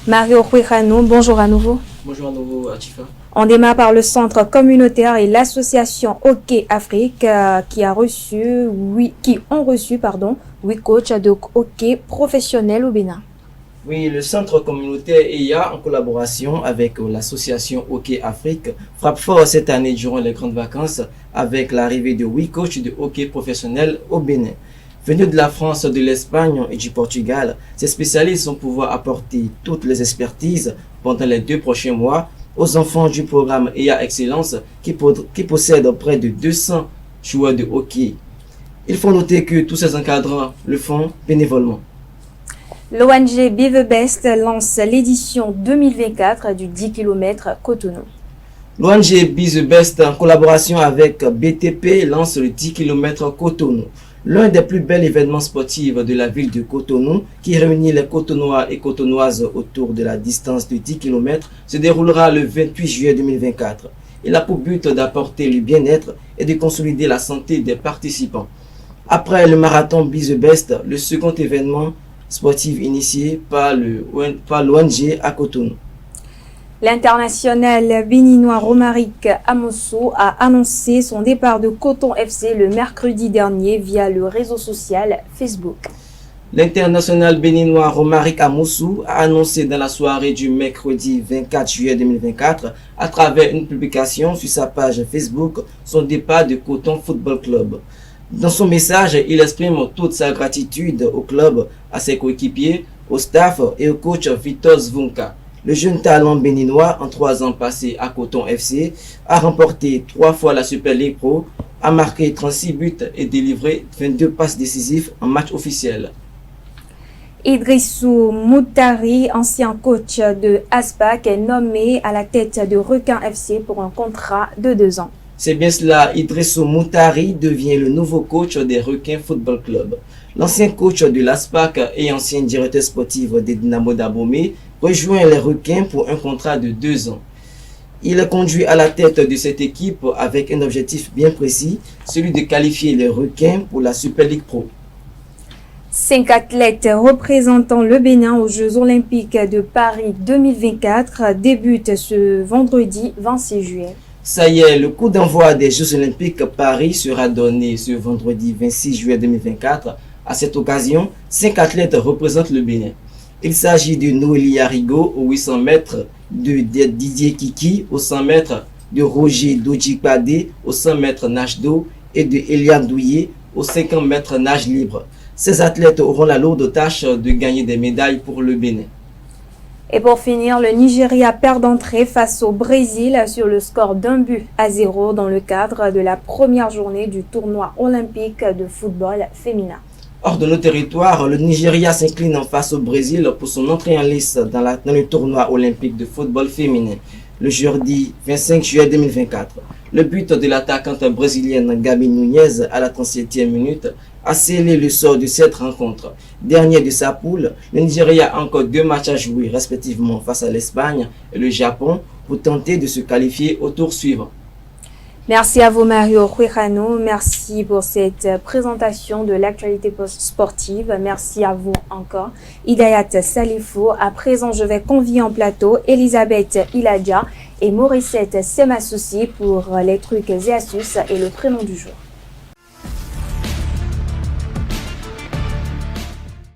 Mario Huijano, bonjour à nouveau. Bonjour à nouveau, Atifa. On démarre par le centre communautaire et l'association Hockey Afrique qui ont reçu 8 coachs de hockey professionnels au Bénin. Oui, le centre communautaire EIA, en collaboration avec l'association Hockey Afrique, frappe fort cette année durant les grandes vacances avec l'arrivée de 8 coachs de hockey professionnels au Bénin. Venus de la France, de l'Espagne et du Portugal, ces spécialistes vont pouvoir apporter toutes les expertises pendant les 2 prochains mois aux enfants du programme EIA Excellence qui possède près de 200 joueurs de hockey. Il faut noter que tous ces encadrants le font bénévolement. L'ONG Be The Best lance l'édition 2024 du 10 km Cotonou. L'ONG Be The Best, en collaboration avec BTP, lance le 10 km Cotonou, l'un des plus bels événements sportifs de la ville de Cotonou, qui réunit les Cotonois et Cotonoises autour de la distance de 10 km, se déroulera le 28 juillet 2024. Il a pour but d'apporter le bien-être et de consolider la santé des participants. Après le marathon Be The Best, le second événement sportif initié par l'ONG à Cotonou. L'international béninois Romaric Amosso a annoncé son départ de Coton FC le mercredi dernier via le réseau social Facebook. L'international béninois Romaric Amosso a annoncé dans la soirée du mercredi 24 juillet 2024, à travers une publication sur sa page Facebook, son départ de Coton Football Club. Dans son message, il exprime toute sa gratitude au club, à ses coéquipiers, au staff et au coach Vitor Zvonka. Le jeune talent béninois, en 3 ans passés à Coton FC, a remporté 3 fois la Super League Pro, a marqué 36 buts et délivré 22 passes décisives en match officiel. Idrissou Moutari, ancien coach de Aspac, est nommé à la tête de Requin FC pour un contrat de 2 ans. C'est bien cela, Idrissou Moutari devient le nouveau coach des Requins Football Club. L'ancien coach de l'Aspac et ancien directeur sportif des Dynamo d'Abomey rejoint les Requins pour un contrat de 2 ans. Il est conduit à la tête de cette équipe avec un objectif bien précis, celui de qualifier les Requins pour la Super League Pro. 5 athlètes représentant le Bénin aux Jeux Olympiques de Paris 2024 débutent ce vendredi 26 juillet. Ça y est, le coup d'envoi des Jeux Olympiques Paris sera donné ce vendredi 26 juillet 2024. À cette occasion, 5 athlètes représentent le Bénin. Il s'agit de Noélie Arrigo aux 800 mètres, de Didier Kiki aux 100 mètres, de Roger Dojikbade aux 100 mètres nage d'eau et de Eliane Douillet aux 50 mètres nage libre. Ces athlètes auront la lourde tâche de gagner des médailles pour le Bénin. Et pour finir, le Nigeria perd d'entrée face au Brésil sur le score d'1-0 dans le cadre de la première journée du tournoi olympique de football féminin. Hors de nos territoires, le Nigeria s'incline en face au Brésil pour son entrée en lice dans le tournoi olympique de football féminin, le jeudi 25 juillet 2024. Le but de l'attaquante brésilienne Gabi Nunez à la 37e minute a scellé le sort de cette rencontre. Dernier de sa poule, le Nigeria a encore 2 matchs à jouer, respectivement face à l'Espagne et le Japon, pour tenter de se qualifier au tour suivant. Merci à vous Mario Huijano, merci pour cette présentation de l'actualité sportive. Merci à vous encore Hidayat Salifou. À présent, je vais convier en plateau Elisabeth Iladja et Morissette Semassouci pour les trucs et astuces et le prénom du jour.